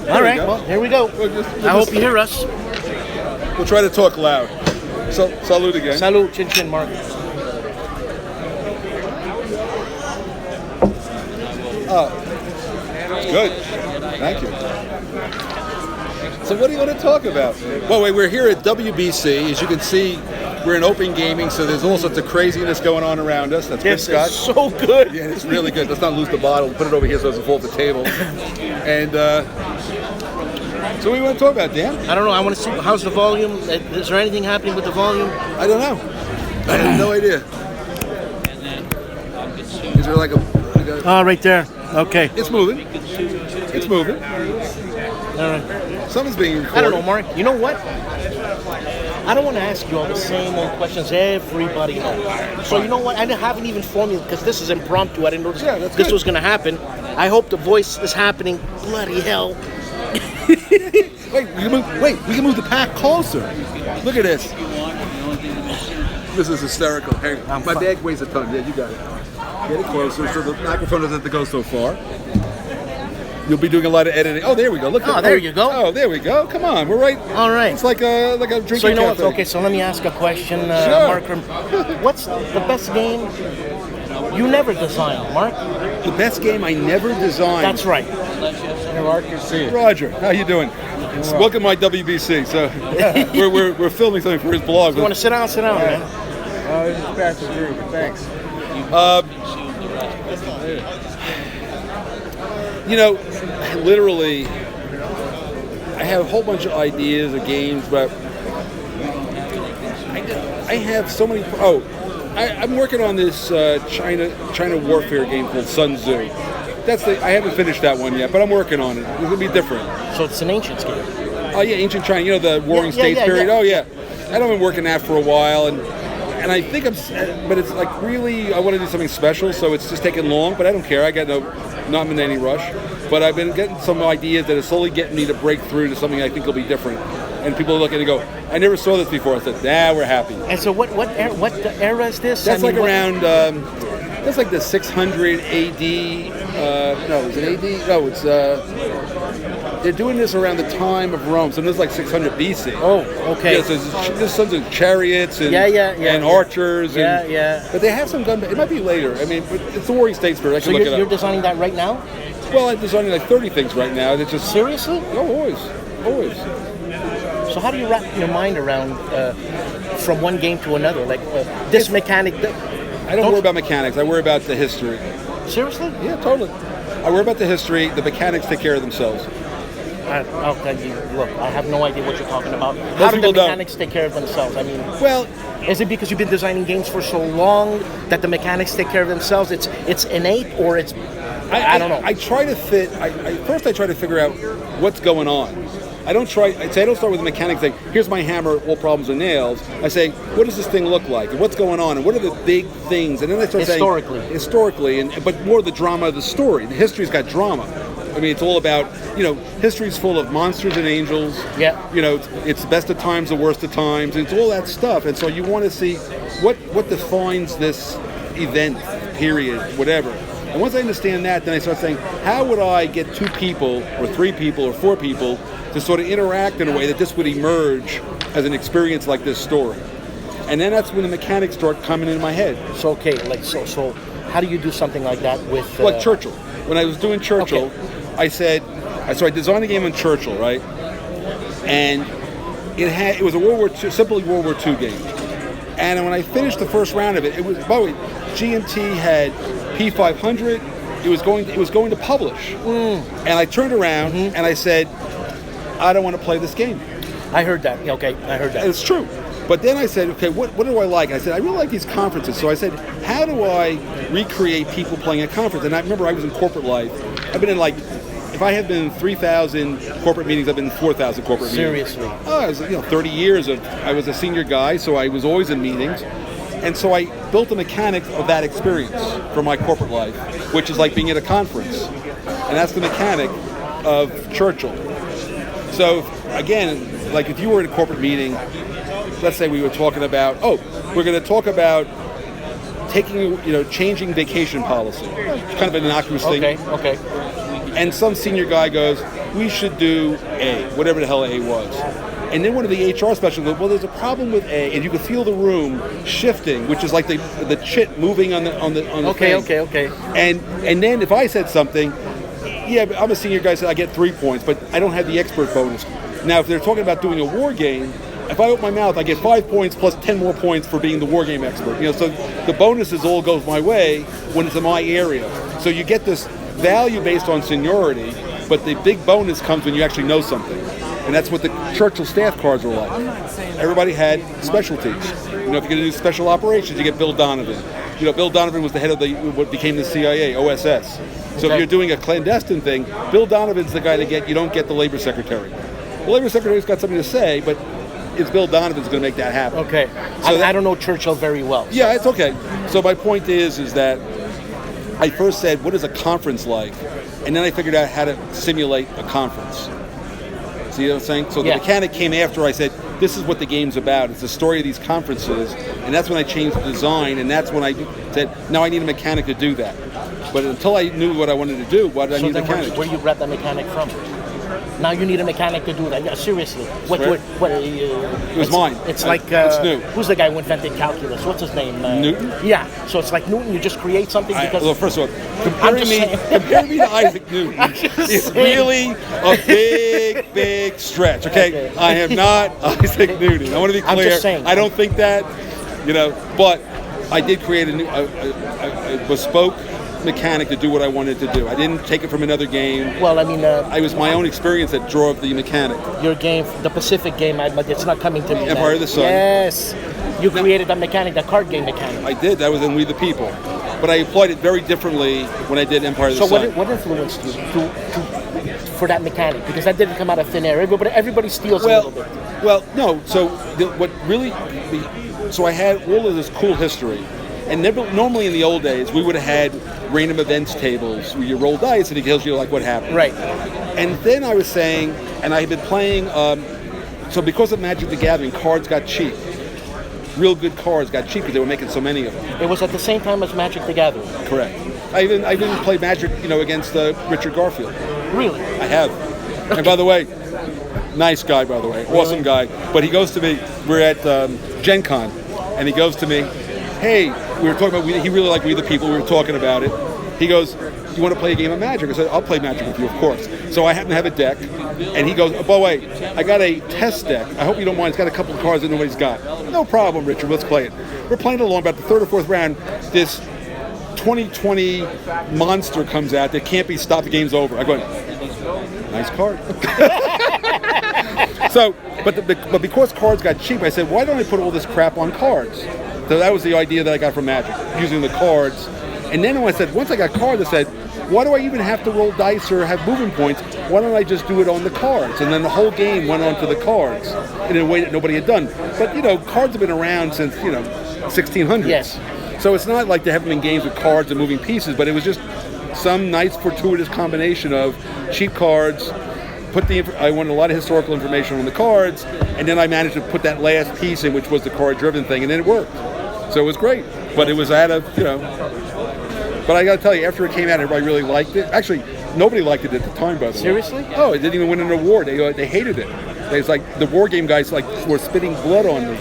All right, well, here we go. I hope you hear us. We'll try to talk loud. So, salute again. Salute, chin chin, Mark. It's good. Thank you. So what do you want to talk about? Well, we're here at WBC. As you can see, we're in open gaming, so there's all sorts of craziness going on around us. That's good, Scott. It's so good. Yeah, it's really good. Let's not lose the bottle. Put it over here so it doesn't fall off the table. And so what do you want to talk about, Dan? I don't know. I want to see, how's the volume? Is there anything happening with the volume? I don't know. I have no idea. Is there like a... Oh, right there. Okay. It's moving. It's moving. All right. Something's being recorded. I don't know, Mark. You know what? I don't want to ask you all the same old questions everybody knows. So you know what? I haven't even formulated, because this is impromptu. I didn't know this was going to happen. I hope the voice is happening. Bloody hell. Wait, we can move the pack closer. Look at this. This is hysterical. Hey, my bag weighs a ton. Yeah, you got it. Get it closer so the microphone doesn't have to go so far. You'll be doing a lot of editing. Oh, there we go. Look. Oh, there you go. Oh, there we go. Come on, we're right. All right. It's like a drinking So you know what? cafe. Okay, so let me ask a question, Sure. Mark. What's the best game you never designed, Mark? The best game I never designed. That's right. Roger, how you doing? Welcome to my WBC. So we're filming something for his blog. You want to sit down, man. Just pass the group. Thanks. You know, literally, I have a whole bunch of ideas of games, but I have so many. I'm working on this China warfare game called Sun Tzu. I haven't finished that one yet, but I'm working on it. It's gonna be different. So it's an ancient game. Oh yeah, ancient China. You know the Warring States period. Yeah. Oh yeah, I've been working that for a while, and I think but it's like really I want to do something special, so it's just taking long. But I don't care. I got not in any rush. But I've been getting some ideas that are slowly getting me to break through to something I think will be different. And people are looking and go, I never saw this before. I said, we're happy. And so what era is this? That's around. That's like the 600 AD. No, is it AD? No, it's. They're doing this around the time of Rome, so this is like 600 BC. Oh, okay. Yeah, so there's tons of chariots and and archers. But they have some gun. It might be later. I mean, but it's the Warring States period. I can look it up. You're designing that right now? Well, I'm designing like 30 things right now. It's just seriously? Oh, always. So how do you wrap your mind around from one game to another? Like this mechanic. I don't worry about mechanics. I worry about the history. Seriously? Yeah, totally. I worry about the history. The mechanics take care of themselves. Look, I have no idea what you're talking about. How do the mechanics take care of themselves? I mean, well, is it because you've been designing games for so long that the mechanics take care of themselves? It's innate, or it's I don't know. I try to fit. First, I try to figure out what's going on. I don't start with the mechanics like, here's my hammer, all problems are nails. I say, what does this thing look like? And what's going on? And what are the big things? And then I start saying... Historically, but more the drama of the story. The history's got drama. I mean, it's all about, history's full of monsters and angels. Yeah. It's the best of times, the worst of times. It's all that stuff. And so you want to see what defines this event, period, whatever. And once I understand that, then I start saying, how would I get 2 people or 3 people or 4 people to sort of interact in a way that this would emerge as an experience like this story? And then that's when the mechanics start coming into my head. So, so how do you do something like that with... Like Churchill. When I was doing Churchill, I said, so I designed a game on Churchill, right? And it was a simply World War II game. And when I finished the first round of it, by the way, GMT had P500. It was going to publish. And I turned around and I said, I don't want to play this game. I heard that. Okay, I heard that. It's true. But then I said, okay, what do I like? I said, I really like these conferences. So I said, how do I recreate people playing at conference? And I remember I was in corporate life. I've been in if I have been in 3,000 corporate meetings, I've been in 4,000 corporate meetings. Seriously? Oh, it was 30 years I was a senior guy, so I was always in meetings. And so I built the mechanics of that experience for my corporate life, which is like being at a conference. And that's the mechanic of Churchill. So again, like if you were in a corporate meeting, let's say we were talking about, we're going to talk about changing vacation policy. It's kind of an innocuous thing. Okay. And some senior guy goes, we should do A, whatever the hell A was. And then one of the HR specialists goes, well, there's a problem with A, and you can feel the room shifting, which is like the chit moving on the thing. Okay. And then if I said something, yeah, I'm a senior guy, so I get 3 points, but I don't have the expert bonus. Now, if they're talking about doing a war game, if I open my mouth, I get 5 points plus 10 more points for being the war game expert. So the bonuses all goes my way when it's in my area. So you get this value based on seniority, but the big bonus comes when you actually know something. And that's what the Churchill staff cards were like. Everybody had specialties. If you're going to do special operations, you get Bill Donovan. Bill Donovan was the head of what became the CIA, OSS. So if you're doing a clandestine thing, Bill Donovan's the guy you don't get the labor secretary. The labor secretary's got something to say, but it's Bill Donovan's going to make that happen. Okay. So I don't know Churchill very well. Yeah, it's okay. So my point is that I first said, what is a conference like? And then I figured out how to simulate a conference. See what I'm saying? So the mechanic came after I said, this is what the game's about. It's the story of these conferences. And that's when I changed the design. And that's when I said, now I need a mechanic to do that. But until I knew what I wanted to do, why did I need a mechanic? Where you grab that mechanic from? Now you need a mechanic to do that. Yeah, seriously. It was mine. It's like, it's new. Who's the guy who invented calculus? What's his name? Newton? Yeah. So it's like Newton, you just create something because... Well, first of all, comparing me to Isaac Newton is really a big stretch, okay? I am not Isaac Newton. I want to be clear. I'm just saying. I don't think that, but I did create a bespoke mechanic to do what I wanted to do. I didn't take it from another game. Well, I mean... it was my own experience that drove the mechanic. Your game, the Pacific game, but it's not coming to me. Empire of the Sun. Yes. You created that mechanic, that card game mechanic. I did. That was in We the People. But I applied it very differently when I did Empire of the Sun. So what influenced you for that mechanic? Because that didn't come out of thin air. Everybody steals a little bit. Well, no. So so I had all of this cool history. And normally in the old days, we would have had random events tables where you roll dice and it tells you what happened. Right. And then I was saying, and I had been playing, so because of Magic the Gathering, cards got cheap. Real good cards got cheap because they were making so many of them. It was at the same time as Magic the Gathering. Correct. I even played Magic, against Richard Garfield. Really? I have. And by the way, nice guy, by the way, awesome guy. But he goes to me, we're at Gen Con, and he goes to me, hey, we were talking about, he really liked We the People, we were talking about it. He goes, you want to play a game of Magic? I said, I'll play Magic with you, of course. So I happen to have a deck, and he goes, oh, by the way, I got a test deck. I hope you don't mind, it's got a couple of cards that nobody's got. No problem, Richard, let's play it. We're playing along, about the third or fourth round, this 2020 monster comes out that can't be stopped, the game's over. I go, nice card. So, but because cards got cheap, I said, why don't I put all this crap on cards? So that was the idea that I got from Magic, using the cards. And then when I said, once I got cards, I said, why do I even have to roll dice or have movement points? Why don't I just do it on the cards? And then the whole game went on to the cards in a way that nobody had done. But, cards have been around since, 1600s. Yes. So it's not like there haven't been games with cards and moving pieces, but it was just some nice fortuitous combination of cheap cards, I wanted a lot of historical information on the cards, and then I managed to put that last piece in, which was the card-driven thing, and then it worked. So it was great. But it was out of, But I got to tell you, after it came out, everybody really liked it. Actually, nobody liked it at the time, by the way. Seriously? Oh, it didn't even win an award. They hated it. It's like the war game guys were spitting blood on me.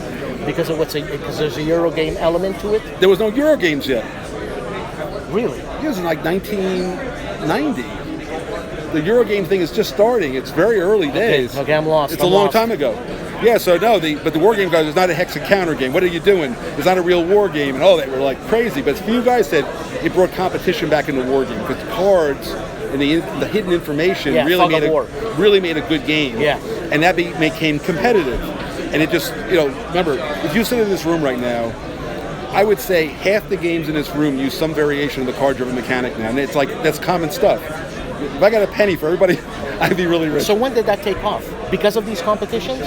Because there's a Euro game element to it? There was no Euro games yet. Really? It was in 1990. The Euro game thing is just starting. It's very early days. Okay, I'm lost. It's a long time ago. Yeah, so no, but the war game guys, it's not a hex and counter game. What are you doing? It's not a real war game. And they were like crazy. But a few guys said it brought competition back into war game because the cards and the hidden information really made a good game. Yeah. And that became competitive. And it just, remember, if you sit in this room right now, I would say half the games in this room use some variation of the card-driven mechanic now. And it's like, that's common stuff. If I got a penny for everybody, I'd be really rich. So when did that take off? Because of these competitions?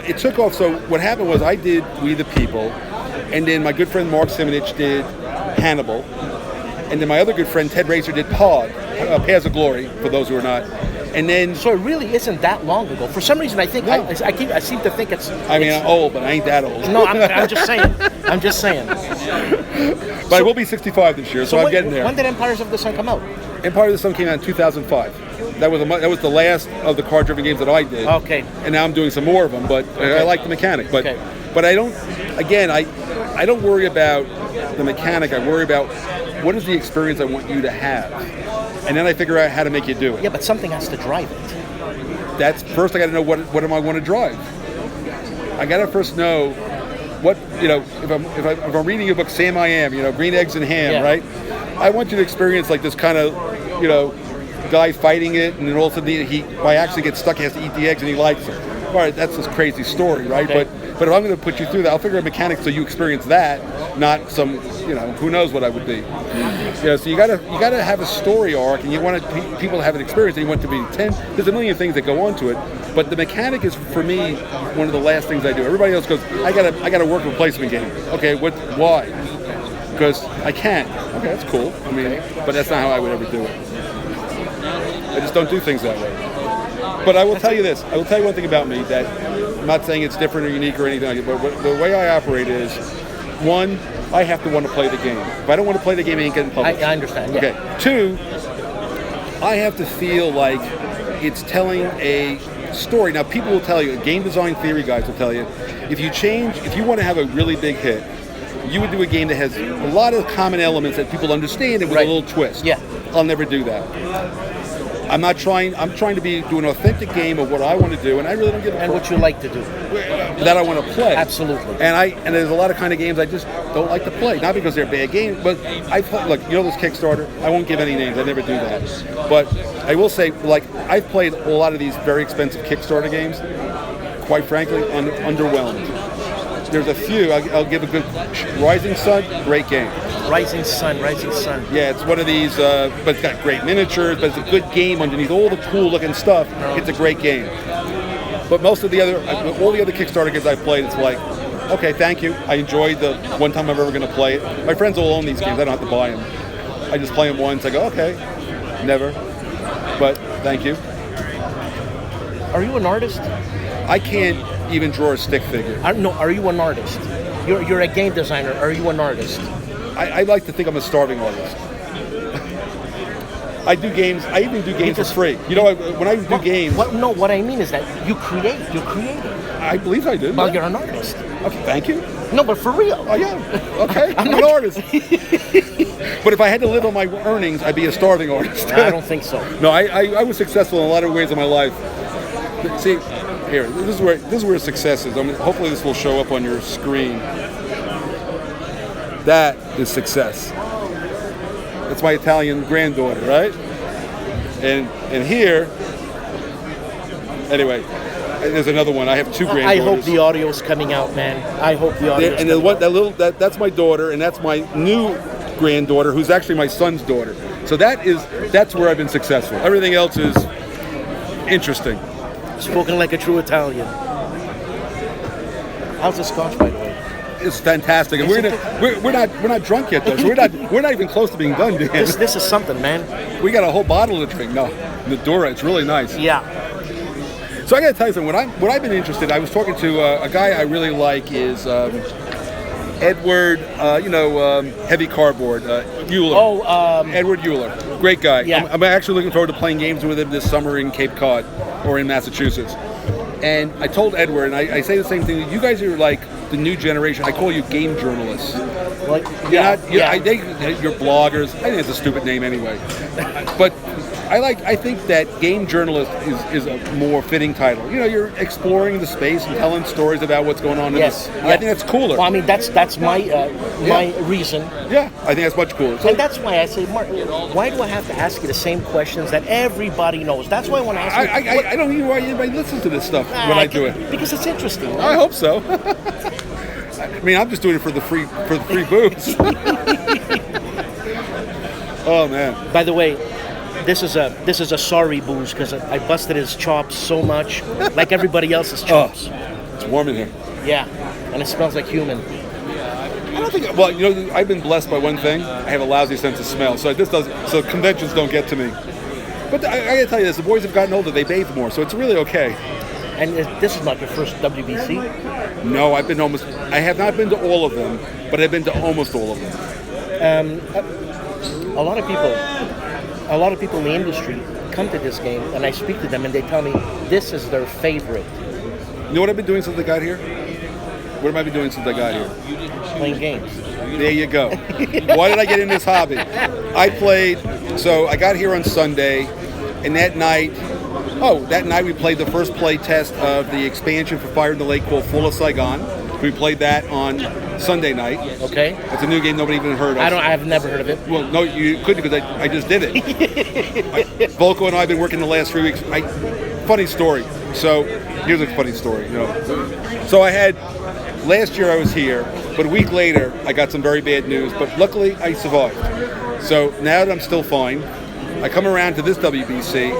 It took off. So what happened was I did We the People, and then my good friend Mark Simonich did Hannibal, and then my other good friend Ted Racer did POD, Paths of Glory, for those who are not. And then, so it really isn't that long ago. For some reason, I think I seem to think it's. I'm old, but I ain't that old. No, I'm just saying. I'm just saying. But I will be 65 this year, so I'm getting there. When did Empires of the Sun come out? Empire of the Sun came out in 2005. that was the last of the card-driven games that I did. Okay. And now I'm doing some more of them, but I like the mechanic. But I don't. Again, I don't worry about the mechanic. I worry about what is the experience I want you to have, and then I figure out how to make you do it. Yeah, but something has to drive it. That's first. I got to know what am I want to drive. I got to first know what, if I'm reading your book, Sam I Am, Green Eggs and Ham, right? I want you to experience like this kind of, guy fighting it, and then all of a sudden he by accident gets stuck. He has to eat the eggs, and he likes them. All right, that's this crazy story, right? Okay. But if I'm going to put you through that, I'll figure out mechanics so you experience that, not some, who knows what I would be. So you gotta have a story arc, and you want people to have an experience, and you want it to be intense. There's a million things that go on to it, but the mechanic is, for me, one of the last things I do. Everybody else goes, I gotta work a replacement game. Okay, why? Because I can't. Okay, that's cool. I mean, but that's not how I would ever do it. I just don't do things that way. But I will tell you this. I will tell you one thing about me that I'm not saying it's different or unique or anything like that, but the way I operate is, one, I have to want to play the game. If I don't want to play the game, it ain't getting published. I understand. Yeah. Okay. Two, I have to feel like it's telling a story. Now, people will tell you, game design theory guys will tell you, if you want to have a really big hit, you would do a game that has a lot of common elements that people understand and with a little twist. Yeah. I'll never do that. I'm trying to do an authentic game of what I want to do, and I really don't give a And what you like to do. that I want to play. Absolutely. And there's a lot of kind of games I just don't like to play. Not because they're bad games, but look, this Kickstarter, I won't give any names, I never do that. But I will say, like, I've played a lot of these very expensive Kickstarter games, quite frankly, underwhelmed. There's a few, I'll give a good, Rising Sun, great game. Rising Sun. Yeah, it's one of these, but it's got great miniatures, but it's a good game underneath all the cool looking stuff. It's a great game. But all the other Kickstarter games I've played, it's like, okay, thank you. I enjoyed the one time I'm ever going to play it. My friends all own these games. I don't have to buy them. I just play them once. I go, okay, never. But thank you. Are you an artist? I can't even draw a stick figure. No, are you an artist? You're a game designer. Are you an artist? I like to think I'm a starving artist. I do games. I even do games for free. When I do games. What I mean is that you create. You're creating. I believe I do. Well, you're an artist. Okay, thank you. No, but for real. Oh yeah. Okay, I'm an artist. But if I had to live on my earnings, I'd be a starving artist. I don't think so. No, I was successful in a lot of ways in my life. See, here, this is where success is. Hopefully this will show up on your screen. That is success. That's my Italian granddaughter, right? And here, anyway, there's another one. I have two granddaughters. I hope the audio's coming out, man. I hope the audio's coming out. That's my daughter, and that's my new granddaughter, who's actually my son's daughter. So that's where I've been successful. Everything else is interesting. Spoken like a true Italian. How's the scotch, by the way? It's fantastic, and we're not drunk yet though. So we're not even close to being done. Dan. This is something, man. We got a whole bottle to drink. No, Nadura, it's really nice. Yeah. So I got to tell you something. What I've been interested. I was talking to a guy I really like is Edward. Heavy Cardboard. Euler. Edward Euler. Great guy. Yeah. I'm actually looking forward to playing games with him this summer in Cape Cod or in Massachusetts. And I told Edward, and I say the same thing. You guys are like the new generation. I call you game journalists. Like, you're bloggers. I think it's a stupid name anyway. But I think that game journalist is a more fitting title. You're exploring the space and telling stories about what's going on in this. I think that's cooler. Well, I mean, that's my reason. Yeah, I think that's much cooler. So, and that's why I say, Mark, why do I have to ask you the same questions that everybody knows? That's why I want to ask you. I don't even know why anybody listens to this stuff when I do it. Because it's interesting. Right? I hope so. I mean, I'm just doing it for the free booze. Oh man. By the way, this is a sorry booze because I busted his chops so much, like everybody else's chops. It's warm in here. Yeah, and it smells like human. I don't think. Well, I've been blessed by one thing. I have a lousy sense of smell, so so conventions don't get to me. But I got to tell you this: the boys have gotten older; they bathe more, so it's really okay. And this is not your first WBC? No, I have not been to all of them, but I've been to almost all of them. A lot of people in the industry come to this game and I speak to them and they tell me this is their favorite. You know what I've been doing since I got here? What have I been doing since I got here? Playing games. There you go. Why did I get in this hobby? So I got here on Sunday, and that night we played the first play test of the expansion for Fire in the Lake called Fall of Saigon. We played that on Sunday night. Okay. It's a new game nobody even heard of. I've never heard of it. Well, no, you couldn't because I just did it. Volko and I have been working the last 3 weeks. Funny story. So here's a funny story. So last year I was here, but a week later I got some very bad news. But luckily I survived. So now that I'm still fine, I come around to this WBC,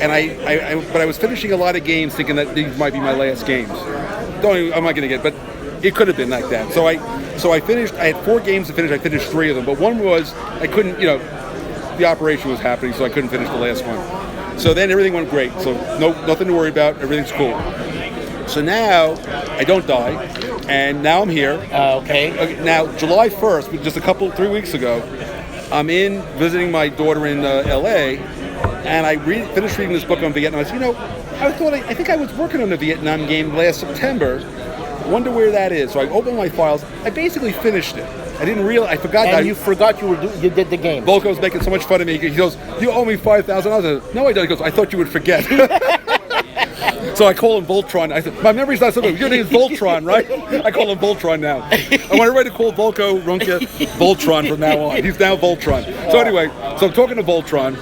and but I was finishing a lot of games thinking that these might be my last games. I'm not going to get, but it could have been like that. So I finished. I had 4 games to finish. I finished 3 of them, but one was I couldn't. The operation was happening, so I couldn't finish the last one. So then everything went great. So nothing to worry about. Everything's cool. So now I don't die, and now I'm here. Okay. Now July 1st, just 3 weeks ago, I'm in visiting my daughter in LA, and I finished reading this book on Vietnam. I said, I think I was working on a Vietnam game last September. I wonder where that is. So I opened my files. I basically finished it. I didn't realize. I forgot that. And you forgot you did the game. Volko was making so much fun of me. He goes, "You owe me $5,000." No, I don't. He goes, "I thought you would forget." So I call him Voltron. I said, "My memory's not so good. Your name is Voltron, right?" I call him Voltron now. I want everybody to call Volko Runke Voltron from now on. He's now Voltron. So anyway, I'm talking to Voltron,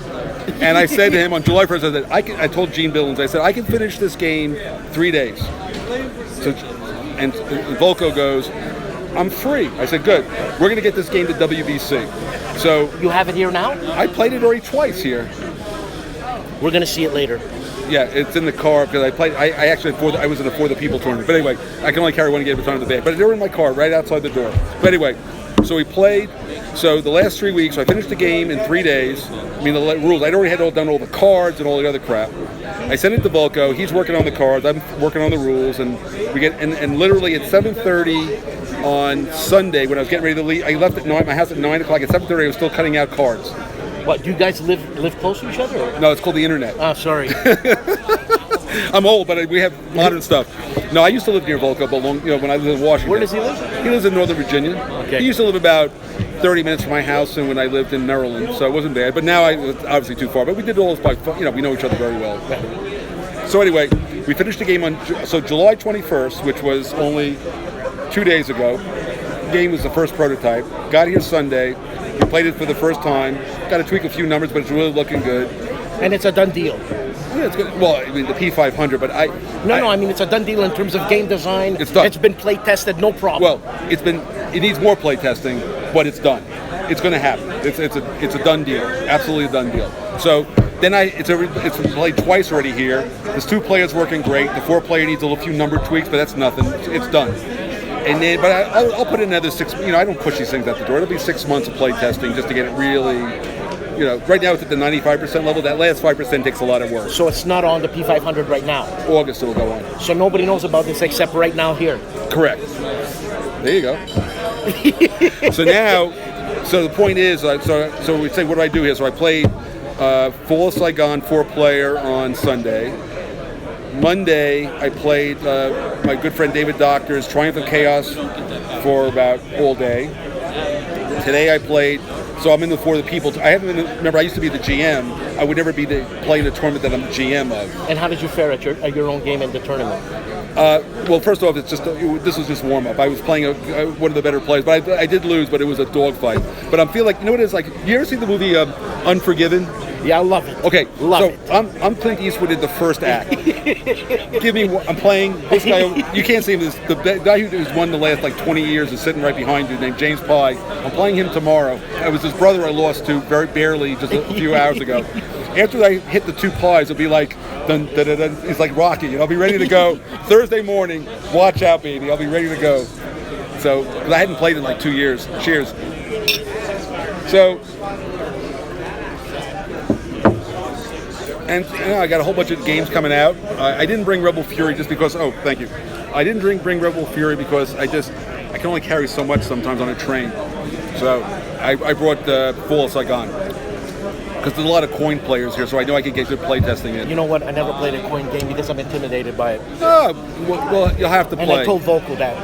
and I said to him on July 1st, I told Gene Billings, I said, I can finish this game 3 days. And Volko goes, I'm free. I said, good. We're going to get this game to WBC. So you have it here now? I played it already twice here. We're going to see it later. Yeah, it's in the car because I played. I actually I was in the For the People tournament. But anyway, I can only carry one game at a time in the bag. But they were in my car right outside the door. But anyway, so we played. So the last 3 weeks, I finished the game in 3 days. I mean, the rules. I'd already done all the cards and all the other crap. I sent it to Volko. He's working on the cards. I'm working on the rules, and we get and literally at 7:30 on Sunday when I was getting ready to leave, I left my house at 9 o'clock. At 7:30, I was still cutting out cards. What? Do you guys live close to each other? Or? No, it's called the internet. Oh, sorry. I'm old, but we have modern stuff. No, I used to live near Volko, but when I lived in Washington. Where does he live? He lives in Northern Virginia. Okay. He used to live about 30 minutes from my house, and when I lived in Maryland, so it wasn't bad. But now it was obviously too far. But we did all this by, we know each other very well. So anyway, we finished the game on July 21st, which was only 2 days ago. The game was the first prototype. Got here Sunday. We played it for the first time. Got to tweak a few numbers, but it's really looking good. And it's a done deal. Yeah, it's good. Well, I mean the P500, but I mean it's a done deal in terms of game design. It's done. It's been play tested, no problem. Well, it needs more play testing, but it's done. It's going to happen. It's a done deal. Absolutely a done deal. So then it's played twice already here. There's 2 players working great. The 4-player needs a few number tweaks, but that's nothing. It's done. And then, but I'll put in another 6. I don't push these things out the door. It'll be 6 months of play testing just to get it really. Right now it's at the 95% level. That last 5% takes a lot of work. So it's not on the P500 right now? August it'll go on. So nobody knows about this except right now here? Correct. There you go. So the point is, so we say, what do I do here? So I played Fall of Saigon 4-player on Sunday. Monday I played my good friend David Doctor's Triumph of Chaos for about all day. Today I played. So I'm in the For the People. Remember, I used to be the GM. I would never be playing the tournament that I'm the GM of. And how did you fare at your own game in the tournament? Well, first off, this was just warm up. I was playing one of the better players, but I did lose. But it was a dogfight. But I feel like what it is like. You ever see the movie Unforgiven? Yeah, I love it. Okay, love it. I'm Clint Eastwood in the first act. I'm playing this guy. You can't see him. The guy who's won the last 20 years is sitting right behind you, named James Pye. I'm playing him tomorrow. It was his brother I lost to very barely just a few hours ago. After I hit the 2 pies, it'll be like dun, dun, dun, dun. It's like Rocky. I'll be ready to go Thursday morning. Watch out, baby. I'll be ready to go. So, because I hadn't played in 2 years. Cheers. So. And I got a whole bunch of games coming out. I didn't bring Rebel Fury just because. Oh, thank you. I didn't bring Rebel Fury because I can only carry so much sometimes on a train. So I brought Fall of Saigon. because there's a lot of coin players here, so I know I can get good play testing in. You know what? I never played a coin game because I'm intimidated by it. Oh, well, you'll have to play. And I told Vocal that.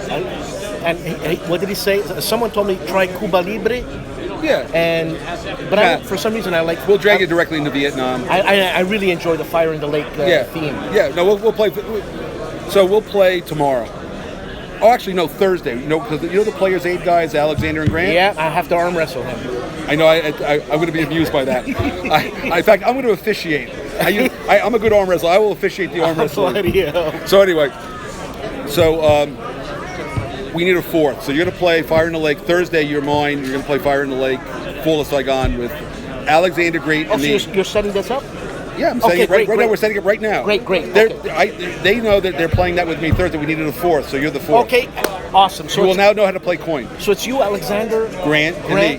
What did he say? Someone told me try Cuba Libre. Yeah. But for some reason I like. We'll drag you directly into Vietnam. I really enjoy the Fire in the Lake theme. Yeah. No, we'll play. So we'll play tomorrow. Oh, actually, no, Thursday. Because the Players Aid guys, Alexander and Grant? Yeah, I have to arm wrestle him. I know, I'm going to be amused by that. In fact, I'm going to officiate. I'm a good arm wrestler. I will officiate the arm wrestling. So anyway, we need a fourth. So you're going to play Fire in the Lake. Thursday, you're mine. You're going to play Fire in the Lake, Fall of Saigon with Alexander Great and me. So you're setting this up? Yeah, I'm setting it right now. We're setting it right now. Great. They know that they're playing that with me Thursday. We needed a fourth, so you're the fourth. Okay, awesome. So you will now know how to play coin. So it's you, Alexander, Grant, and me.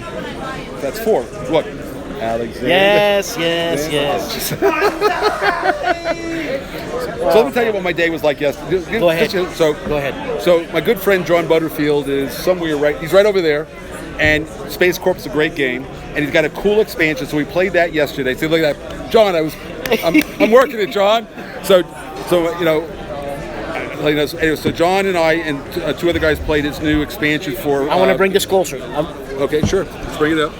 That's four. What? Alexander. Yes. So let me tell you what my day was like yesterday. Go ahead. Go ahead. So my good friend John Butterfield is somewhere He's right over there. And Space Corp is a great game, and he's got a cool expansion. So we played that yesterday. So look at that, John. I'm working it, John. So John and I and two other guys played his new expansion for. I want to bring this closer. Okay, sure. Let's bring it up.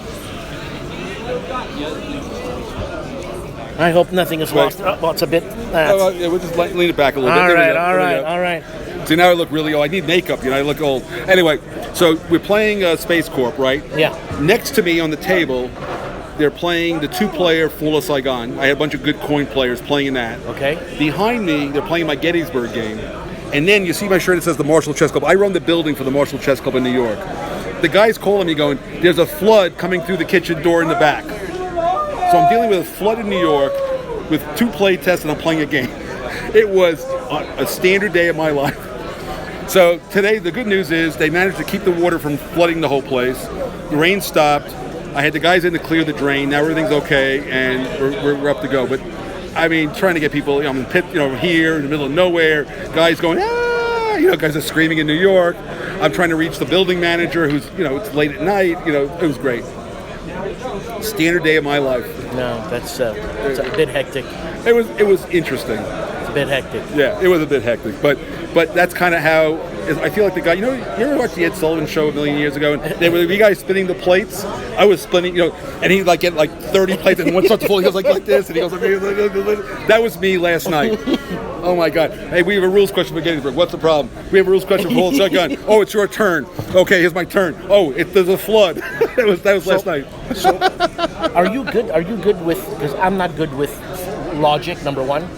I hope nothing is lost. Well, it's a bit. We'll just lean it back a little bit. All right. See, now I look really old. I need makeup, I look old. Anyway, so we're playing Space Corp, right? Yeah. Next to me on the table, they're playing the two-player Fall of Saigon. I had a bunch of good coin players playing in that. Okay. Behind me, they're playing my Gettysburg game. And then you see my shirt that says the Marshall Chess Club. I run the building for the Marshall Chess Club in New York. The guy's calling me going, there's a flood coming through the kitchen door in the back. So I'm dealing with a flood in New York with two play tests and I'm playing a game. It was a standard day of my life. So today, the good news is they managed to keep the water from flooding the whole place. The rain stopped. I had the guys in to clear the drain. Now everything's okay, and we're up to go. But I mean, trying to get people, I'm in the pit, here in the middle of nowhere. Guys going, guys are screaming in New York. I'm trying to reach the building manager, who's, it's late at night. It was great. Standard day of my life. No, that's a bit hectic. It was interesting. It's a bit hectic. Yeah, it was a bit hectic, but that's kind of how I feel like the guy. You ever watched the Ed Sullivan Show a million years ago? And they were the guys spinning the plates. I was spinning, and he'd get 30 plates, and one starts to fall. He goes like this, and he goes like that was me last night. Oh my God! Hey, we have a rules question for Gettysburg. What's the problem? We have a rules question for Fall of Saigon. Oh, it's your turn. Okay, here's my turn. Oh, there's a flood. that was last night. So, are you good? Are you good with? Because I'm not good with logic. Number one.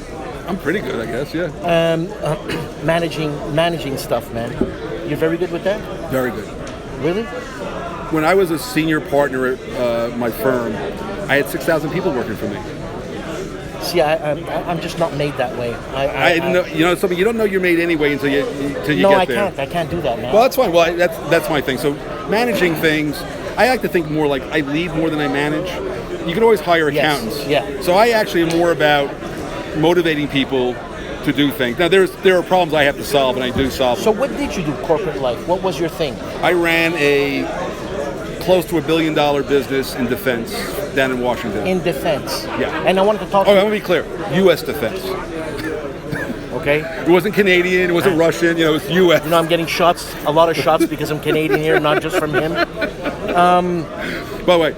I'm pretty good, I guess. Yeah. Managing stuff, man. You're very good with that. Very good. Really? When I was a senior partner at my firm, I had 6,000 people working for me. See, I'm just not made that way. I know, something you don't know you're made anyway until you get there. No, I can't do that, man. Well, that's fine. Well, that's my thing. So managing things, I like to think more like I lead more than I manage. You can always hire accountants. Yes, yeah. So I actually am more about motivating people to do things. Now, there are problems I have to solve, and I do solve them. So what did you do corporate life? What was your thing? I ran a close to $1 billion business in defense down in Washington. In defense? Yeah. And I wanted to talk I want to be clear. U.S. defense. Okay. It wasn't Canadian. It wasn't Russian. It was U.S. I'm getting shots, a lot of shots because I'm Canadian here, not just from him. By the way,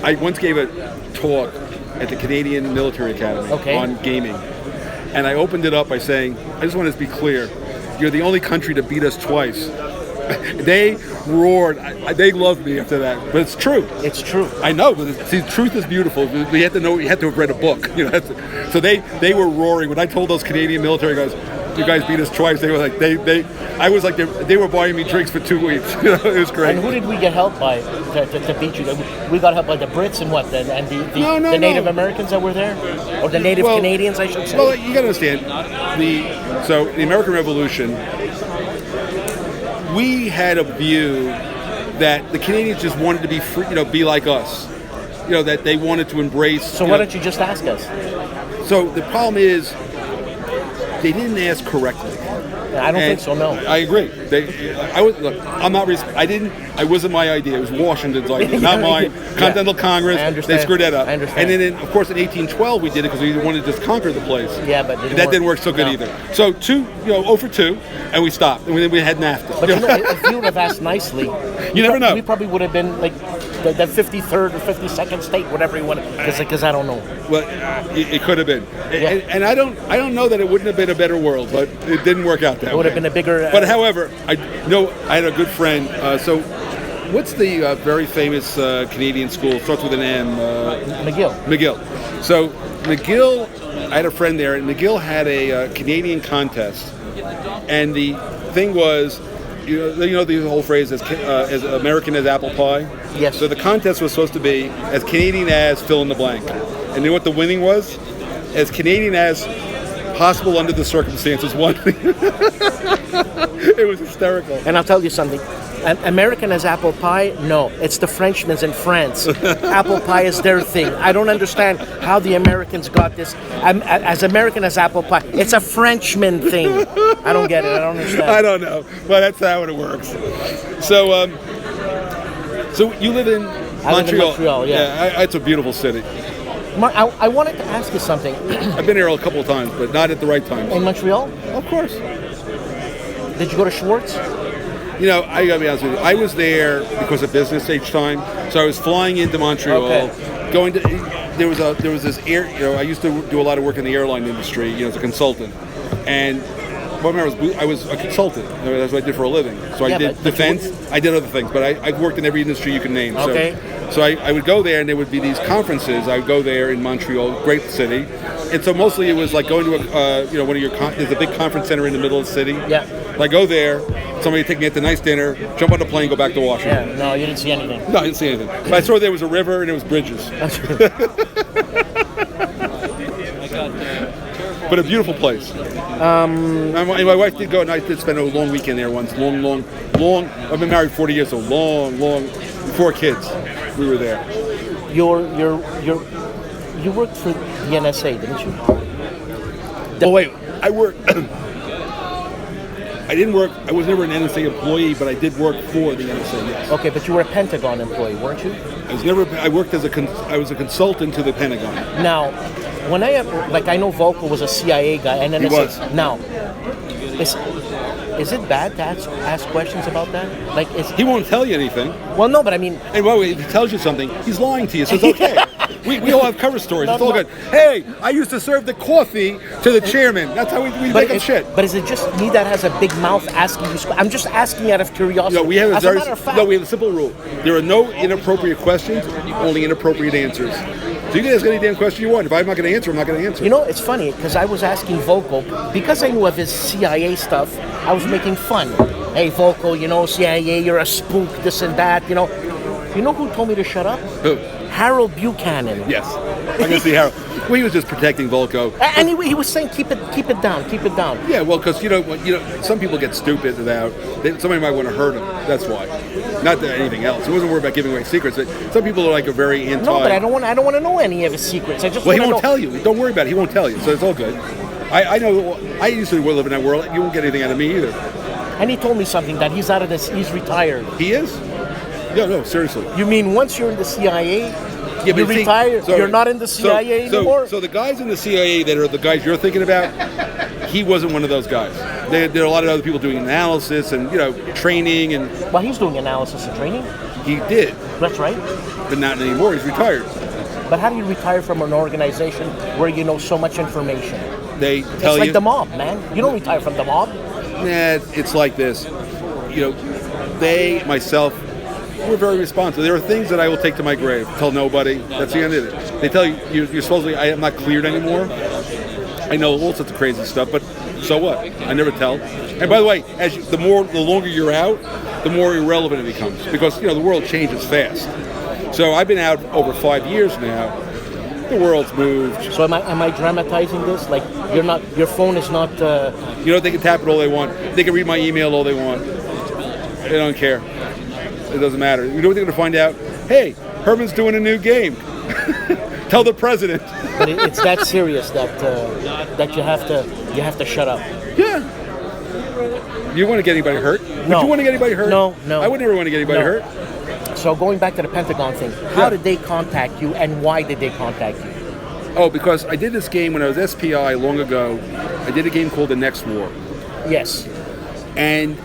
I once gave a talk at the Canadian Military Academy on gaming. And I opened it up by saying, I just want to be clear, you're the only country to beat us twice. They roared. They loved me after that. But it's true. It's true. I know. But truth is beautiful. You had to know. You had to have read a book. So they were roaring. When I told those Canadian military guys, you guys beat us twice, they were like, I was like, they were buying me drinks for 2 weeks. It was great. And who did we get help by to beat you? We got help by the Brits and what? The Native Americans that were there? Or the Native Canadians, I should say? Well, you got to understand, the American Revolution, we had a view that the Canadians just wanted to be free, be like us. That they wanted to embrace. So why don't you just ask us? So the problem is, they didn't ask correctly. I don't think so. No. I agree. I wasn't my idea. It was Washington's idea, not mine. Continental Congress. I understand. They screwed that up. I understand. And then, of course, in 1812 we did it because we wanted to just conquer the place. Yeah, but that didn't work so good either. So 0 for 2, and we stopped. And then we had NAFTA. But if you would have asked nicely, you never know. We probably would have been like the 53rd or 52nd state, whatever you want. Because I don't know. Well, it could have been. And I don't know that it wouldn't have been a better world, but it didn't work out that way. It would have been a bigger. But however, I had a good friend. So, what's the very famous Canadian school? Starts with an M. McGill. So McGill, I had a friend there, and McGill had a Canadian contest, and the thing was, you know the whole phrase as American as apple pie. Yes. So the contest was supposed to be as Canadian as fill in the blank, and you know what the winning was? As Canadian as possible under the circumstances. One. It was hysterical. And I'll tell you something. American as apple pie? No, it's the Frenchmen in France. Apple pie is their thing. I don't understand how the Americans got this. As American as apple pie. It's a Frenchman thing. I don't get it. I don't understand. I don't know, but that's how it works. So, so you live in Montreal? I live in Montreal, yeah. It's a beautiful city. I wanted to ask you something. I've been here a couple of times, but not at the right time. In Montreal? Of course. Did you go to Schwartz? You know, I gotta be honest with you. I was there because of business each time. So I was flying into Montreal, going to. There was this air. You know, I used to do a lot of work in the airline industry. You know, as a consultant, and I was a consultant. That's what I did for a living. So I did defense. I did other things, but I've worked in every industry you can name. Okay. So I would go there, and there would be these conferences. I would go there in Montreal, great city, and so mostly it was like going to one of your. There's a big conference center in the middle of the city. Yeah. I go there. Somebody take me at the nice dinner, jump on the plane, go back to Washington. Yeah, no, you didn't see anything. No, I didn't see anything. But I saw there was a river and it was bridges. But a beautiful place. My wife did go, and I did spend a long weekend there once. Long. I've been married 40 years, so long. 4 kids. We were there. You worked for the NSA, didn't you? Oh wait, I worked. I didn't work. I was never an NSA employee, but I did work for the NSA. Yes. Okay, but you were a Pentagon employee, weren't you? I worked as I was a consultant to the Pentagon. Now, when I know Volko was a CIA guy, and NSA. He was. Now, is it bad to ask questions about that? He won't tell you anything. Well, no, but I mean. Hey, well, if he tells you something, he's lying to you, so it's okay. We all have cover stories. It's all good. Hey, I used to serve the coffee to the chairman. That's how we make up shit. But is it just me that has a big mouth asking you? I'm just asking out of curiosity. No, we have As a matter of fact, we have a simple rule. There are no inappropriate questions, only inappropriate answers. So you can ask any damn question you want. If I'm not going to answer, I'm not going to answer. You know, it's funny, because I was asking Volko, because I knew of his CIA stuff, I was making fun. Hey, Volko, CIA, you're a spook, this and that, You know who told me to shut up? Who? Harold Buchanan. Yes. I can see Harold. Well, he was just protecting Volko. And he was saying, keep it down. Yeah, well, because some people get stupid about somebody might want to hurt him. That's why. Not that anything else. He wasn't worried about giving away secrets. But some people are like a very anti. No, but I don't want to know any of his secrets. He won't tell you. Don't worry about it. He won't tell you. So it's all good. I know. I used to live in that world. You won't get anything out of me either. And he told me something that he's out of this. He's retired. He is? No, seriously. You mean once you're in the CIA? Yeah, you retire. You're not in the CIA anymore. So the guys in the CIA that are the guys you're thinking about, he wasn't one of those guys. There are a lot of other people doing analysis and training and. Well, he's doing analysis and training. He did. That's right. But not anymore. He's retired. But how do you retire from an organization where you know so much information? They tell you. It's like the mob, man. You don't retire from the mob. Nah, it's like this. Myself. We're very responsive. There are things that I will take to my grave. Tell nobody. That's the end of it. They tell you're supposedly, I am not cleared anymore. I know all sorts of crazy stuff, but so what? I never tell. And by the way, the longer you're out, the more irrelevant it becomes because the world changes fast. So I've been out over 5 years now. The world's moved. So am I dramatizing this? Like your phone is not. They can tap it all they want. They can read my email all they want. They don't care. It doesn't matter. You know what they're going to find out? Hey, Herman's doing a new game. Tell the president. But it's that serious that you have to shut up. Yeah. You want to get anybody hurt? No. Would you want to get anybody hurt? No, no. I would never want to get anybody No. hurt. So going back to the Pentagon thing, how Yeah. did they contact you and why did they contact you? Oh, because I did this game when I was SPI long ago. I did a game called The Next War. Yes. And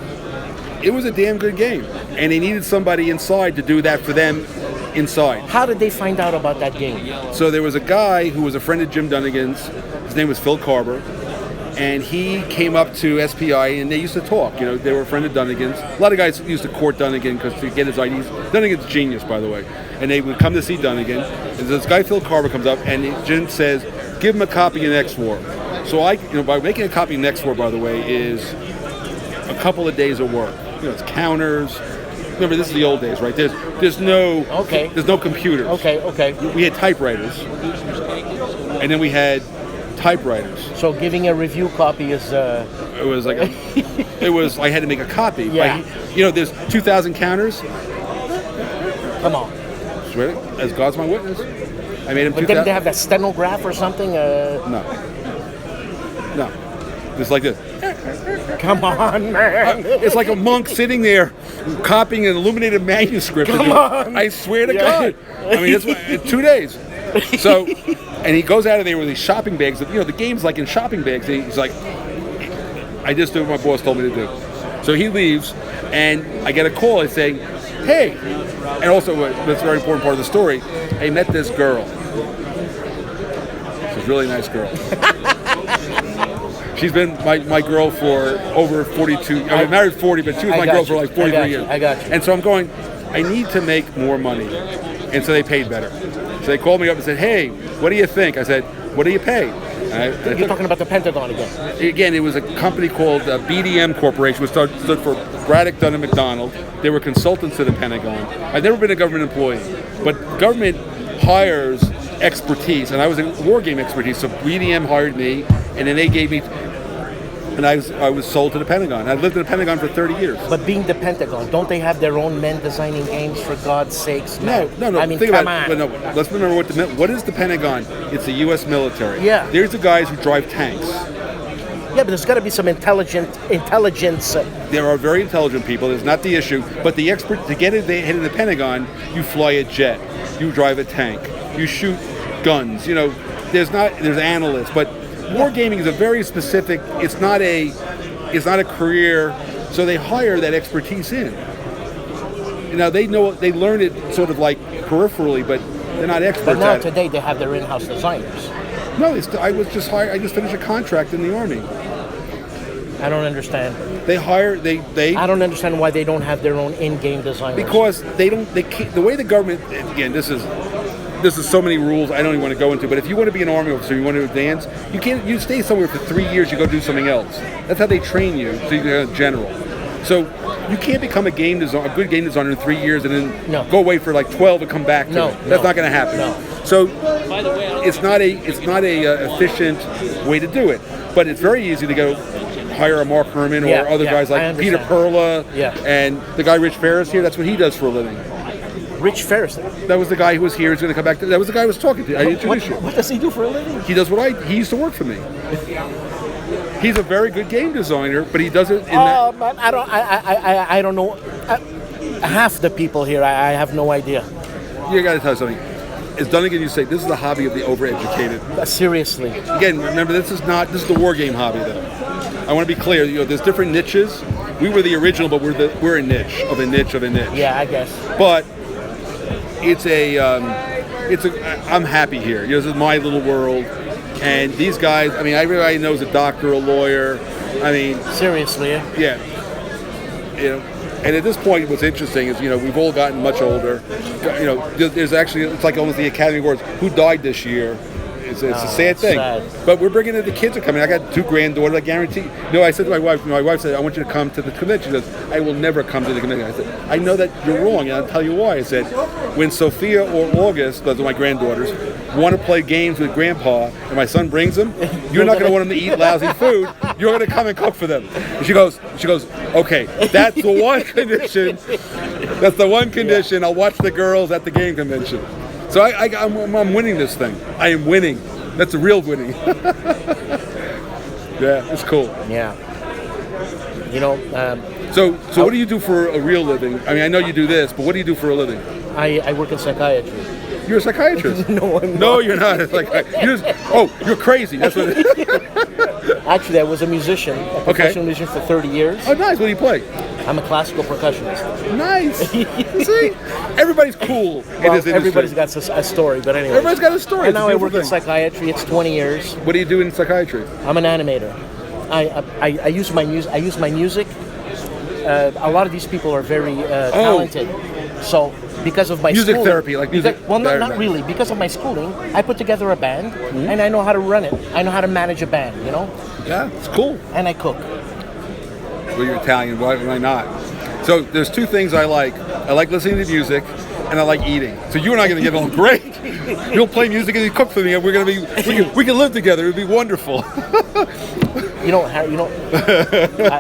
it was a damn good game. And they needed somebody inside to do that for them inside. How did they find out about that game? So there was a guy who was a friend of Jim Dunnigan's. His name was Phil Carver. And he came up to SPI and they used to talk. You know, they were a friend of Dunnigan's. A lot of guys used to court Dunnigan because to get his IDs. Dunnigan's a genius, by the way. And they would come to see Dunnigan. And this guy Phil Carver comes up and Jim says, give him a copy of Next War. So by making a copy of Next War, by the way, is a couple of days of work. You know, it's counters. Remember, this is the old days, right? There's no computers. Okay. We had typewriters, and then we had typewriters. So giving a review copy is... It was like I had to make a copy. Yeah. You know, there's 2,000 counters. Come on. Swear, as God's my witness. I made him 2,000. But didn't they have that stenograph or something? No. Just like this. Come on, man. It's like a monk sitting there copying an illuminated manuscript. Come on. I swear to God. I mean, it's 2 days. So, and he goes out of there with these shopping bags. You know, the game's like in shopping bags. He's like, I just did what my boss told me to do. So he leaves, and I get a call. I say, hey. And also, that's a very important part of the story. I met this girl. She's a really nice girl. She's been my girl for over 42. I mean, married 40, but she was my girl for like 43 years. I got you. And so I'm going, I need to make more money. And so they paid better. So they called me up and said, hey, what do you think? I said, what do you pay? You're talking about the Pentagon again. Again, it was a company called BDM Corporation, which stood for Braddock, Dunn & McDonald. They were consultants to the Pentagon. I've never been a government employee, but government hires expertise, and I was in war game expertise, so BDM hired me, and then they gave me, and I was sold to the Pentagon. I lived in the Pentagon for 30 years. But being the Pentagon, don't they have their own men designing games, for God's sakes? Man? No. I mean, think come about on. it. No, let's remember what is the Pentagon? It's the U.S. military. Yeah. There's the guys who drive tanks. Yeah, but there's got to be some intelligence. There are very intelligent people. It's not the issue. But the expert to get it in the Pentagon, you fly a jet, you drive a tank, you shoot guns. You know, there's analysts, but wargaming is a very specific. It's not a career. So they hire that expertise in. Now they learn it sort of like peripherally, but they're not experts. But now at today they have their in-house designers. No, I was just hired. I just finished a contract in the Army. I don't understand. They hire. I don't understand why they don't have their own in-game designers. Because they don't. They can't. The way the government. Again, this is so many rules I don't even want to go into. But if you want to be an Army officer, you want to advance, you can't. You stay somewhere for 3 years. You go do something else. That's how they train you. So you become a general. So you can't become a good game designer in 3 years and then go away for like 12 and come back to it. That's not going to happen. No. So it's not a efficient way to do it. But it's very easy to go hire a Mark Herman or other guys like Peter Perla and the guy Rich Ferris here. That's what he does for a living. Rich Ferris. That was the guy who was here. He's going to come back. That was the guy I was talking to. I introduced you. What does he do for a living? He does he used to work for me. He's a very good game designer, but he does it in Man, I don't know. Half the people here, I have no idea. You got to tell you something. As Dunnigan, you say this is the hobby of the overeducated. Seriously. Again, remember this is the war game hobby, though. I want to be clear. You know, there's different niches. We were the original, but we're a niche of a niche of a niche. Yeah, I guess. But I'm happy here. You know, this is my little world. And these guys, I mean, everybody knows a doctor, a lawyer. I mean, seriously. Yeah. You know, and at this point, what's interesting is, you know, we've all gotten much older. You know, there's actually, it's like almost the Academy Awards. Who died this year? It's a sad thing. Sad. But we're bringing in the kids are coming. I got 2 granddaughters. I guarantee. No, I said to my wife said, I want you to come to the convention. She goes, I will never come to the convention. I said, I know that you're wrong, and I'll tell you why. I said, when Sophia or August, those are my granddaughters, want to play games with Grandpa, and my son brings them, you're not going to want them to eat lousy food. You're going to come and cook for them. And she goes, okay, that's the one condition. That's the one condition. I'll watch the girls at the game convention. So I'm winning this thing. I am winning. That's a real winning. Yeah, it's cool. Yeah. You know. So what do you do for a real living? I mean, I know you do this, but what do you do for a living? I work in psychiatry. You're a psychiatrist? No, I'm not. No, you're not. It's like, you're crazy. That's what it is. Actually, I was a musician, a professional musician for 30 years. Oh, nice. What do you play? I'm a classical percussionist. Nice. See? Everybody's cool in this industry. Everybody's got a story, but anyway. Everybody's got a story. And now I work in psychiatry. It's 20 years. What do you do in psychiatry? I'm an animator. I use my music. I use my music. A lot of these people are very talented. So because of my music schooling, therapy, like music. Well, not really. Because of my schooling, I put together a band, and I know how to run it. I know how to manage a band. You know. Yeah, it's cool. And I cook. Well, you're Italian. Why am I not? So there's two things I like. I like listening to music, and I like eating. So you and I are going to get along great. You'll play music and you cook for me, and we're going to be. We can live together. It'd be wonderful.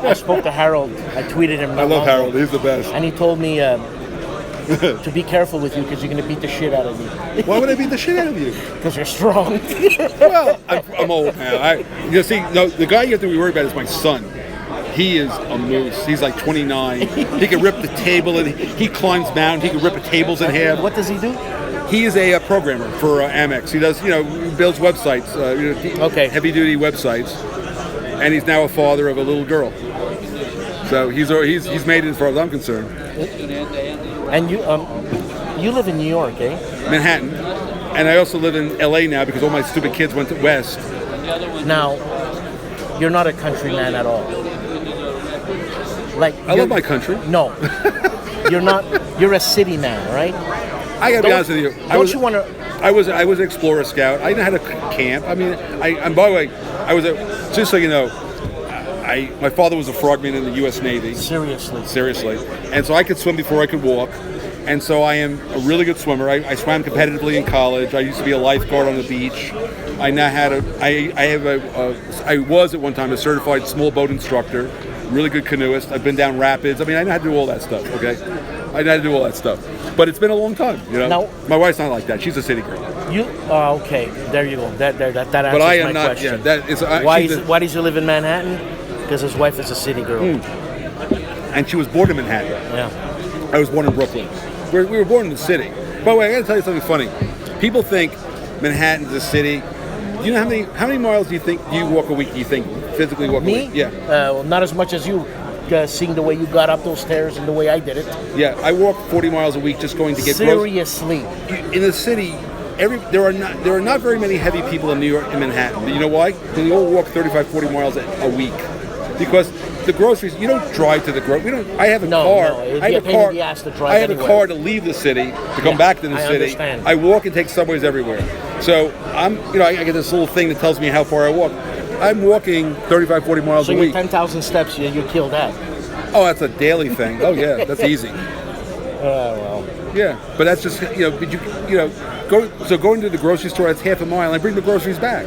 I spoke to Harold. I tweeted him. I love Harold. He's the best. And he told me to be careful with you because you're going to beat the shit out of me. Why would I beat the shit out of you? Because you're strong. Well, I'm old now. The guy you have to be worried about is my son. He is a moose. He's like 29. He can rip the table, and he climbs mountains. He can rip the tables in half. What does he do? He is a programmer for Amex. He does, builds websites, heavy-duty websites, and he's now a father of a little girl. So he's made it as far as I'm concerned. And you live in New York, eh? Manhattan, and I also live in LA now because all my stupid kids went to West. Now, you're not a country man at all. I love my country. No, you're not. You're a city man, right? I gotta be honest with you. I was an Explorer Scout. I know how to camp. I mean, and by the way, just so you know, my father was a frogman in the U.S. Navy. Seriously. And so I could swim before I could walk. And so I am a really good swimmer. I swam competitively in college. I used to be a lifeguard on the beach. I now had I was at one time a certified small boat instructor. Really good canoeist. I've been down rapids. I mean, I know how to do all that stuff, okay? I know how to do all that stuff. But it's been a long time, Now, my wife's not like that. She's a city girl. Okay. There you go. That answers but I am my not, question. Yeah, Why does he live in Manhattan? Because his wife is a city girl. And she was born in Manhattan. Yeah. I was born in Brooklyn. We were born in the city. By the way, I got to tell you something funny. People think Manhattan's a city. Do you know how many miles do you walk a week? Do you think physically walk a week? Yeah. Well, not as much as you. Seeing the way you got up those stairs and the way I did it. Yeah, I walk 40 miles a week just going to get seriously. In the city, there are not very many heavy people in New York and Manhattan. But you know why? Because we all walk 35, 40 miles a week. Because the groceries, you don't drive to the grocery. I have a car. I have a car. I have a car to leave the city to come back to the city. Understand. I walk and take subways everywhere. So I get this little thing that tells me how far I walk. I'm walking 35, 40 miles a week. So 10,000 steps, you kill that. Oh, that's a daily thing. Oh yeah, that's easy. Well. Yeah, but that's just going to the grocery store, that's half a mile. I bring the groceries back.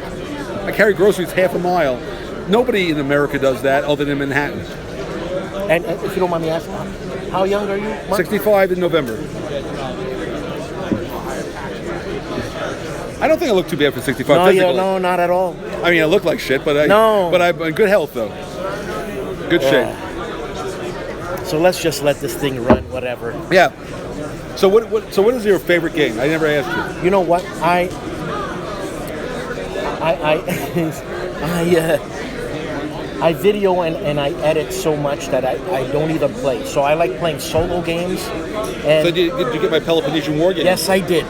I carry groceries half a mile. Nobody in America does that other than Manhattan. And if you don't mind me asking, how young are you, Mark? 65 in November. I don't think I look too bad for 65 physically. No, not at all. I mean, I look like shit, but I'm in good health though. Good shape. So let's just let this thing run, whatever. Yeah. So what is your favorite game? I never asked you. You know what? I video and I edit so much that I don't even play. So I like playing solo games. And so did you get my Peloponnesian War game? Yes, I did.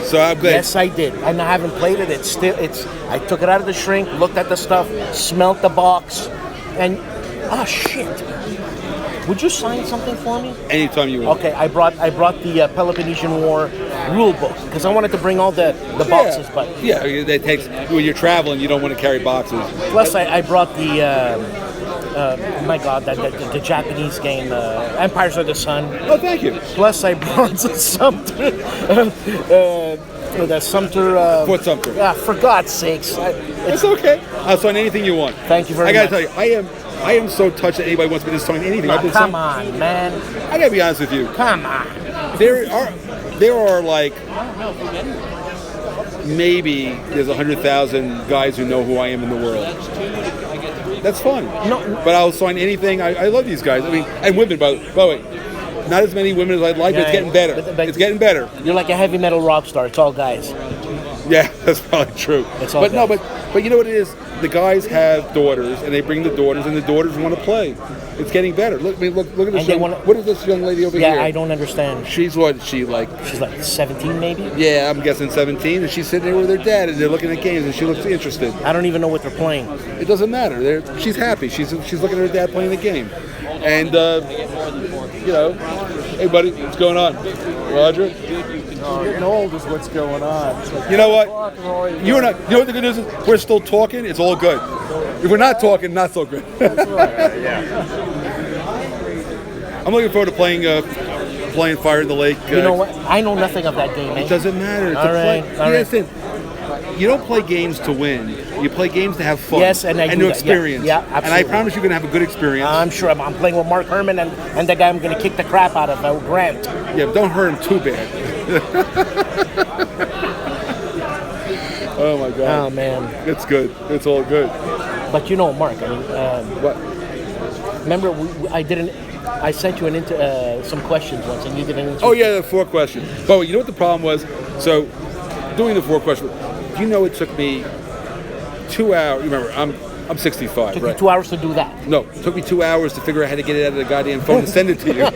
So I'm glad. Yes, I did. And I haven't played it. I took it out of the shrink, looked at the stuff, smelt the box, and shit. Would you sign something for me? Anytime you want. Okay, I brought the Peloponnesian War rule book because I wanted to bring all the boxes. But that takes when you're traveling, you don't want to carry boxes. Plus, I brought the Japanese game, Empires of the Sun. Oh, thank you. Plus, I brought the Sumter. Fort Sumter. Yeah, for God's sakes. It's okay. I'll sign anything you want. Thank you very much. I gotta tell you, I am so touched that anybody wants me to sign anything. Come on, man. I gotta be honest with you. Come on. There are like maybe there's 100,000 guys who know who I am in the world. That's fine. No. But I'll sign anything. I love these guys. I mean, and women, by the way. Not as many women as I'd like, but it's getting better. But it's getting better. You're like a heavy metal rock star. It's all guys. Yeah, that's probably true. It's all but guys. no, but you know what it is? The guys have daughters, and they bring the daughters, and the daughters want to play. It's getting better. Look, I mean, look at this. What is this young lady over here? Yeah, I don't understand. She's what? She's like 17, maybe. Yeah, I'm guessing 17, and she's sitting there with her dad, and they're looking at games, and she looks interested. I don't even know what they're playing. It doesn't matter. She's happy. She's looking at her dad playing the game, and you know, hey buddy, what's going on, Roger? Getting old is what's going on. Like, you know what? You know what the good news is? We're still talking. It's all good. If we're not talking, not so good. That's right. Yeah. I'm looking forward to playing Fire in the Lake. You know what? I know nothing of that game. It doesn't matter. It's all right. Listen, you don't play games to win. You play games to have fun. Yes, and to experience. Yeah, absolutely. And I promise you're going to have a good experience. I'm sure. I'm playing with Mark Herman and the guy I'm going to kick the crap out of, Grant. Yeah, but don't hurt him too bad. Oh my God. Oh man. It's good. It's all good. But you know, Mark. I mean, what? Remember, I sent you some questions once, and you didn't answer. Oh yeah, the 4 questions. But you know what the problem was? So, doing the 4 questions. You know, it took me 2 hours. Remember, I'm 65. Took right? you 2 hours to do that. No, it took me 2 hours to figure out how to get it out of the goddamn phone and send it to you.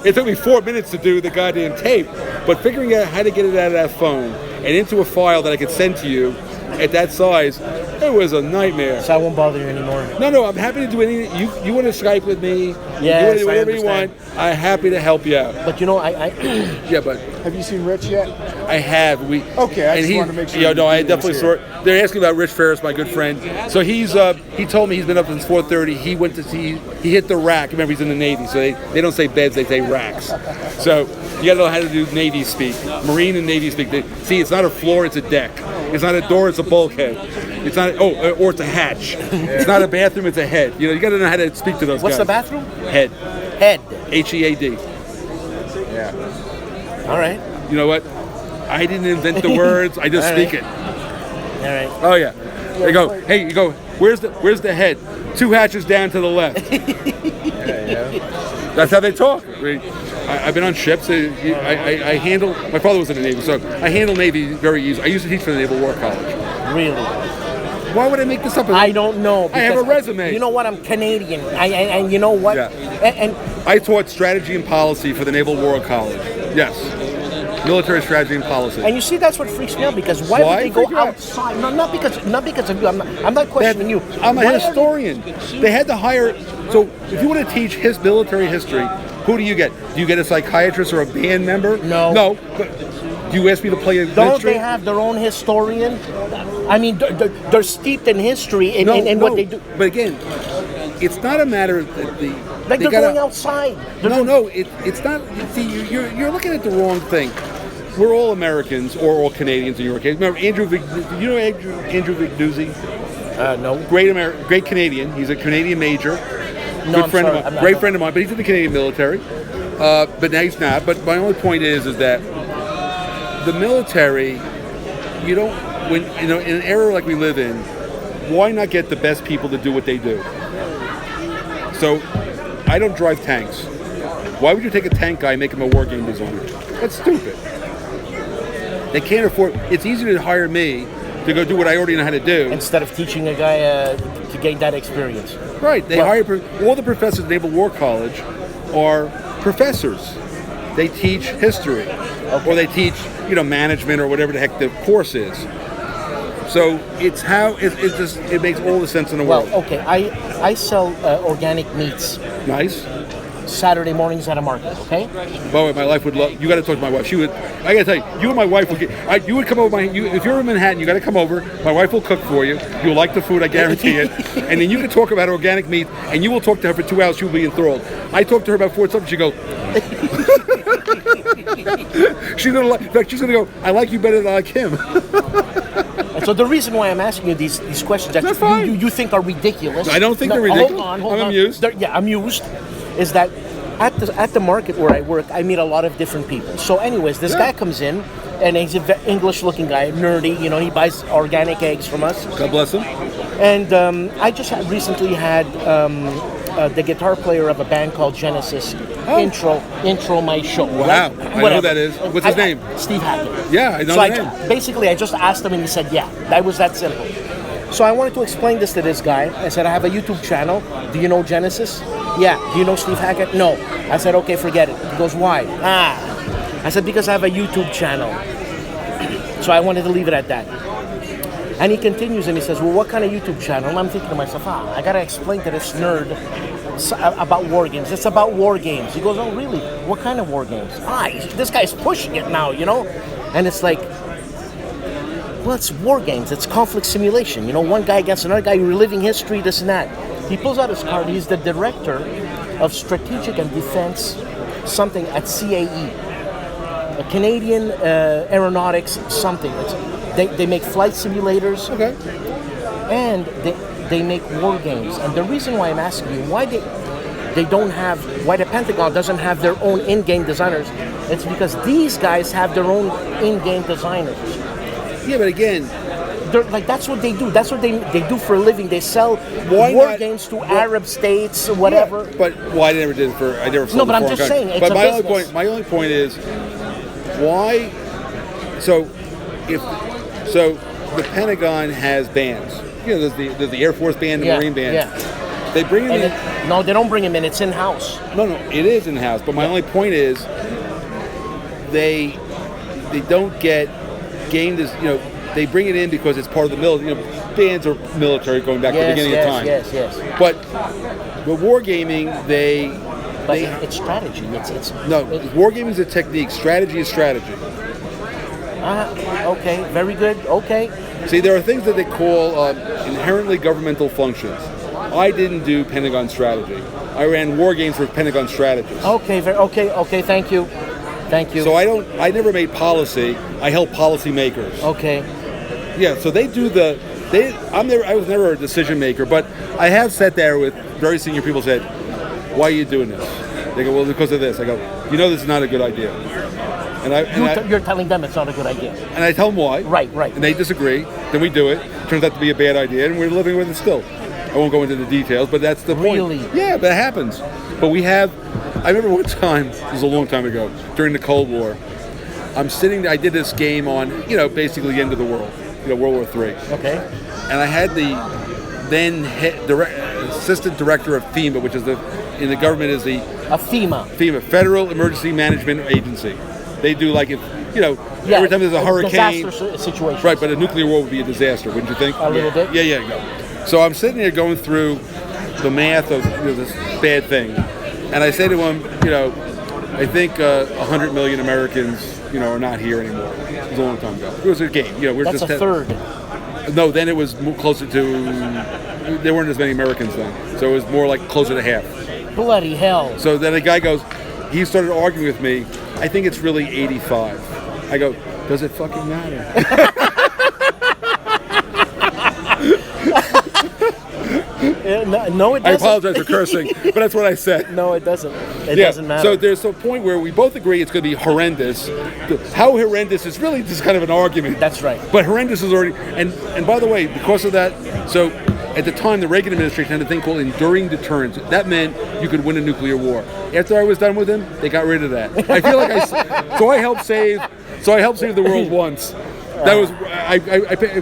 It took me 4 minutes to do the goddamn tape, but figuring out how to get it out of that phone and into a file that I could send to you at that size, it was a nightmare. So I won't bother you anymore. No, I'm happy to do anything. You want to Skype with me? Yes, you do whatever you want. I'm happy to help you out. But you know, yeah, but have you seen Rich yet? I have. Okay, I just wanted to make sure. I definitely saw it. They're asking about Rich Ferris, my good friend. So he told me he's been up since 4:30. He went to see. He hit the rack. Remember, he's in the Navy, so they don't say beds, they say racks. So you got to know how to do Navy speak, Marine and Navy speak. See, it's not a floor, it's a deck. It's not a door, it's a bulkhead. It's not. Or it's a hatch. It's not a bathroom, it's a head. You got to know how to speak to those What's guys. the bathroom? Head. Head. HEAD. Yeah. All right. You know what? I didn't invent the words. I just speak it. All right. Oh yeah. They go. Hey, you go. Where's the head? 2 hatches down to the left. Yeah. That's how they talk. I've been on ships. I handle. My father was in the Navy, so I handle Navy very easily. I used to teach for the Naval War College. Really? Why would I make this up? I don't know. I have a resume. You know what? I'm Canadian. And you know what? Yeah. And I taught strategy and policy for the Naval War College. Yes. Military strategy and policy. And you see, that's what freaks me out, because why would they go outside? No, not because of you. I'm not questioning you. I'm a historian. They had to hire. So if you want to teach his military history, who do you get? Do you get a psychiatrist or a band member? No. No. But do you ask me to play a Don't they have their own historian? I mean, they're steeped in history in what they do. But again, it's not a matter of they're going outside. It's not. See, you're looking at the wrong thing. We're all Americans, or all Canadians in your case. Remember, you know Andrew Vigduzzi? No. Great Canadian. He's a Canadian major. No, Good friend of mine. Great friend of mine, but he's in the Canadian military. But now he's not. But my only point is that the military, you don't. In an era like we live in, why not get the best people to do what they do? So, I don't drive tanks. Why would you take a tank guy and make him a war game designer? That's stupid. They can't afford. It's easier to hire me to go do what I already know how to do instead of teaching a guy to gain that experience. Right. They hire all the professors at Naval War College are professors. They teach history, or they teach management or whatever the heck the course is. So it's how it makes all the sense in the world. Well, okay, I sell organic meats. Nice. Saturday mornings at a market, okay? Boy, my wife would love. You got to talk to my wife. She would. I got to tell you, you and my wife would get. You would come over. If you're in Manhattan, you got to come over. My wife will cook for you. You'll like the food, I guarantee it. And then you can talk about organic meat, and you will talk to her for 2 hours. She'll be enthralled. I talked to her about 4 something. She go. She's gonna like. In fact, she's gonna go. I like you better than I like him. So the reason why I'm asking you these questions that you think are ridiculous. I don't think they're ridiculous. Hold I'm on. amused. Amused. Is that at the market where I work, I meet a lot of different people. So anyways, this guy comes in, and he's an English-looking guy, nerdy. He buys organic eggs from us. God bless him. And I just recently had the guitar player of a band called Genesis intro my show. Wow, right? I know who that is. What's his name? Steve Hackett. Yeah, I know the name. Basically, I just asked him and he said, yeah, that was that simple. So I wanted to explain this to this guy. I said, I have a YouTube channel. Do you know Genesis? Yeah. Do you know Steve Hackett? No. I said, okay, forget it. He goes, why? I said, because I have a YouTube channel. So I wanted to leave it at that. And he continues and he says, well, what kind of YouTube channel? And I'm thinking to myself, I got to explain to this nerd about war games. It's about war games. He goes, oh, really? What kind of war games? This guy's pushing it now, you know? And it's like, well, it's war games. It's conflict simulation. You know, one guy against another guy, reliving history, this and that. He pulls out his card. He's the director of strategic and defense something at CAE, a Canadian Aeronautics something. They make flight simulators, Okay. and they make war games. And the reason why I'm asking you why why the Pentagon doesn't have their own in-game designers, it's because these guys have their own in-game designers. Yeah, but again, that's what they do. That's what they do for a living. They sell games to Arab states or whatever. Yeah, but I never did it for. I never. No, but I'm just saying. It's but a business. My only point is why. So the Pentagon has bands. You know, there's the Air Force band, the Marine band. Yeah. They bring them in. No, they don't bring them in. It's in-house. No, it is in-house. But my only point is they don't get game. You know, they bring it in because it's part of the military. You know, bands are military going back to the beginning of time. Yes. But wargaming, But it's strategy. Wargaming is a technique. Strategy is strategy. Okay, very good. Okay. See, there are things that they call inherently governmental functions. I didn't do Pentagon strategy. I ran war games for Pentagon strategists. Okay. Okay. Thank you. So I never made policy. I help policy makers. Okay. Yeah. So they do I was never a decision maker, but I have sat there with very senior people said, "Why are you doing this?" They go, "Well, because of this." I go, "You know, this is not a good idea." You're telling them it's not a good idea. And I tell them why. Right. And they disagree. Then we do it. Turns out to be a bad idea, and we're living with it still. I won't go into the details, but that's the point. Really? Yeah, but it happens. But I remember one time, this was a long time ago, during the Cold War, I did this game on, basically the end of the world, World War III. Okay. And I had the then assistant director of FEMA, which is in the government is the... FEMA, Federal Emergency Management Agency. They do every time there's a hurricane. Disaster situation. Right, but a nuclear war would be a disaster, wouldn't you think? A little bit. Yeah. So I'm sitting there going through the math of this bad thing. And I say to him, I think 100 million Americans, are not here anymore. It was a long time ago. It was a game. That's a third. No, then it was closer to, there weren't as many Americans then. So it was more like closer to half. Bloody hell. So then a guy goes, he started arguing with me, I think it's really 85. I go, does it fucking matter? No, it doesn't. I apologize for cursing, but that's what I said. No, it doesn't. It doesn't matter. So there's a point where we both agree it's going to be horrendous. How horrendous is really just kind of an argument. That's right. But horrendous is already... And by the way, because of that... So at the time, the Reagan administration had a thing called enduring deterrence. That meant you could win a nuclear war. After I was done with him, they got rid of that. I feel like So I helped save the world once. That was... I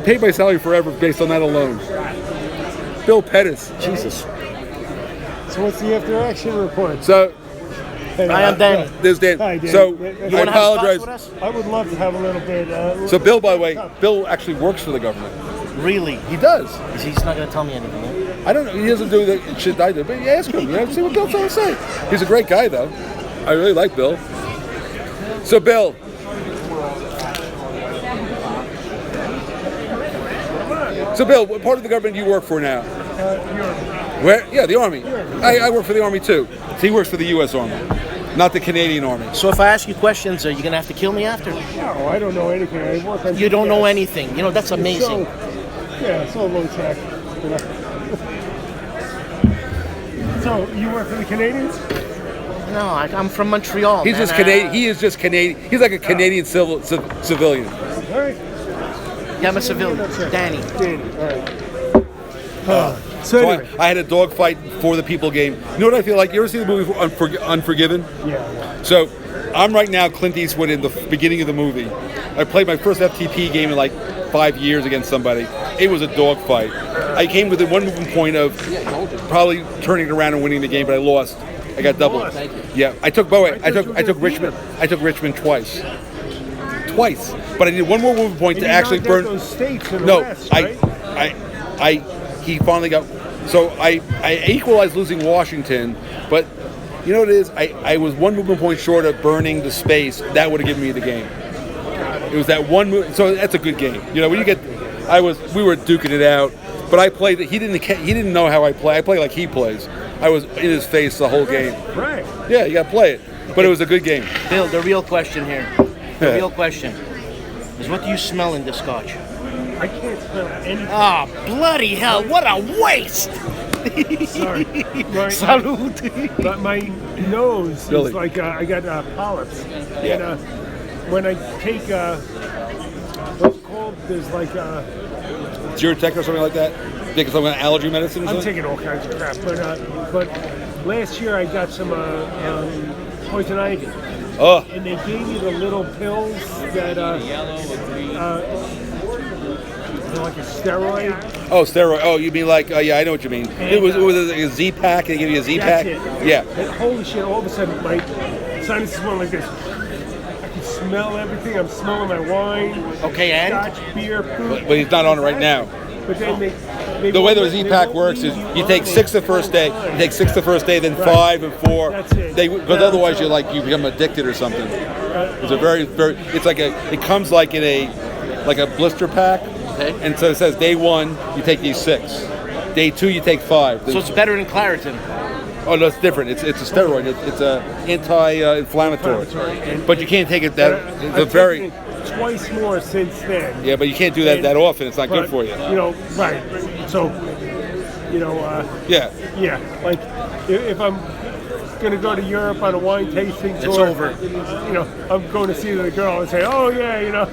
paid my salary forever based on that alone. Bill Pettis. Jesus. So what's the after action report? So, I am Danny. There's Dan. Hi, Dan. So, You I want to have apologize. with us? I would love to have a little bit. So, Bill, by the way, Bill actually works for the government. Really? He does. He's not going to tell me anything, eh? I don't know. He doesn't do the shit I do, but you ask him. See what Bill's trying to say. He's a great guy, though. I really like Bill. So, Bill. What part of the government do you work for now? Where? Yeah, the Army. I work for the Army, too. So he works for the U.S. Army, not the Canadian Army. So if I ask you questions, are you going to have to kill me after? No, I don't know anything. I work on You don't know anything. That's amazing. It's all low tech. So you work for the Canadians? No, I'm from Montreal. He's just Canadian. He is just Canadian. He's like a Canadian civilian. All right. Yeah, I'm a civilian. Danny. All right. So anyway. I had a dogfight for the people game. You know what I feel like? You ever see the movie Unforgiven? Yeah. So I'm right now Clint Eastwood in the beginning of the movie. I played my first FTP game in like 5 years against somebody. It was a dogfight. I came within one movement point of probably turning it around and winning the game, but I lost. I got doubled. Yeah, I took Richmond. I took Richmond twice. But I needed one more movement point to actually burn. Those states in the No, West, right? he finally got. So I equalized losing Washington, but you know what it is? I was one movement point short of burning the space. That would have given me the game. It was that one move. So that's a good game. You know, when you get, we were duking it out, but I played. He didn't know how I play. I play like he plays. I was in his face the whole game. Right. Yeah, you got to play it. But it was a good game. Bill, the real question here. The real question is, what do you smell in this scotch? I can't smell anything. Ah, bloody hell! What a waste! Sorry. Salute. But my nose Billy. is like I got polyps. Yeah. And when I take what's called, there's like Zyrtec or something like that? Taking some kind of allergy medicine or I'm something? taking all kinds of crap. But last year I got some poison ivy. Oh, And they gave me the little pills that they're like a steroid. oh, steroid. Oh, you mean like? Yeah, I know what you mean. It was like a Z pack. They give you a Z pack. That's it. Yeah. And holy shit! All of a sudden, my sinuses went like this. I can smell everything. I'm smelling my wine. Okay, and? Scotch, beer, food. But he's not on it right now. But then they The way the won't- Z they pack won't works is leave you take on 6 the it. first day. You take 6 the first day, then 5 and 4. That's it. Because otherwise you become addicted or something. It's a very. It's like it comes like in a blister pack. Okay. And so it says day 1 you take these 6. Day 2 you take 5. So it's better than Claritin. Oh no, it's different. It's a steroid. It's a anti-inflammatory. But you can't take it that. It's a I've very. taken it twice more since then. Yeah, but you can't do that often. It's not good But, for you. You know, right. So, you know, Yeah. yeah, like if I'm gonna go to Europe on a wine tasting tour, It's over. You know, I'm going to see the girl and say, oh yeah, you know,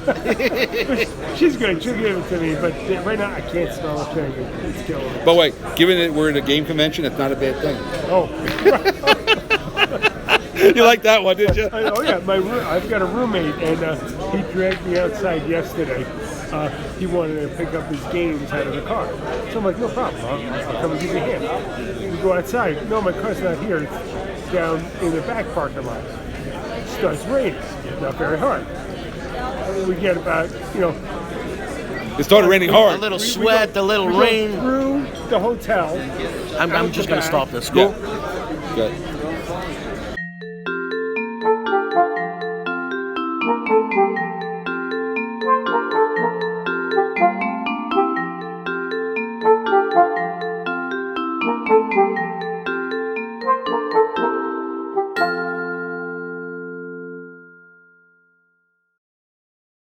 she's good, she'll give it to me. But right now, I can't smell a thing. It's killing me. But wait, given that we're at a game convention, it's not a bad thing. Oh, You like that one, did you? oh yeah, I've got a roommate, and he dragged me outside yesterday. He wanted to pick up his games out of the car. So I'm like, no problem, I'll come and give you a hand. We go outside. No, my car's not here. It's down in the back parking lot. It starts raining. Not very hard. We get about, It started raining A hard. little sweat, a little we go rain. through the hotel. I'm just going to stop this. Yeah. Cool? Good.